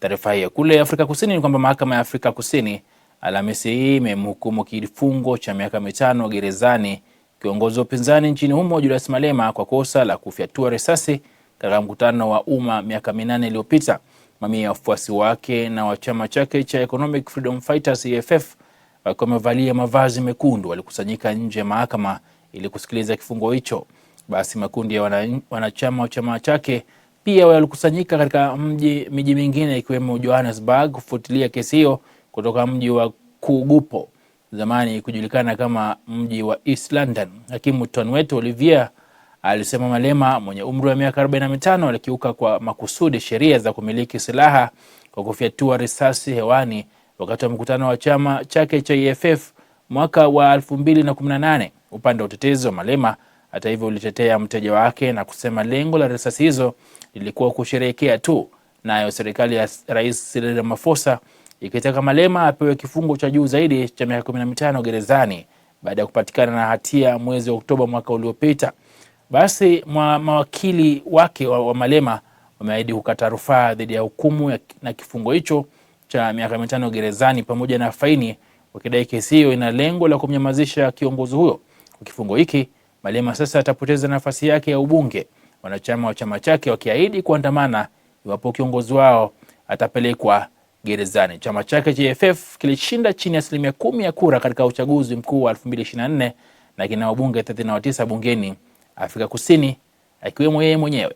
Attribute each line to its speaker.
Speaker 1: Taarifa hiyo kule Afrika Kusini ni kwamba mahakama ya Afrika Kusini Alhamisi hii imemhukumu kifungo cha miaka 5 gerezani kiongozi wa upinzani nchini humo Julius Malema kwa kosa la kufyatua risasi katika mkutano wa umma miaka 8 iliyopita. Mamia ya wafuasi wake na wa chama chake cha Economic Freedom Fighters EFF wakiwa wamevalia mavazi mekundu walikusanyika nje ya mahakama ili kusikiliza kifungo hicho. Basi makundi ya wanachama wa chama chake pia walikusanyika katika miji mingine ikiwemo Johannesburg kufuatilia kesi hiyo kutoka mji wa Kugupo, zamani kujulikana kama mji wa East London. Hakimu Tonwet Olivier alisema Malema mwenye umri wa miaka 45 alikiuka kwa makusudi sheria za kumiliki silaha kwa kufyatua risasi hewani wakati wa mkutano wa chama chake cha EFF mwaka wa 2018. Upande wa utetezi wa Malema hata hivyo ulitetea mteja wake na kusema lengo la risasi hizo lilikuwa kusherehekea tu. Nayo serikali ya Rais Cyril Ramaphosa ikitaka Malema apewe kifungo cha juu zaidi cha miaka 15 gerezani baada ya kupatikana na hatia mwezi wa Oktoba mwaka uliopita. Basi mawakili wake wa Malema wameahidi kukata rufaa dhidi ya hukumu na kifungo hicho cha miaka 5 gerezani pamoja na faini, wakidai kesi hiyo ina lengo la kumnyamazisha kiongozi huyo. Kwa kifungo hiki Malema sasa atapoteza nafasi yake ya ubunge, wanachama wa chama chake wakiahidi kuandamana iwapo kiongozi wao atapelekwa gerezani. Chama chake cha EFF kilishinda chini ya 10% ya kura katika uchaguzi mkuu wa 2024 na kina wabunge 39 bungeni Afrika Kusini akiwemo yeye mwenyewe.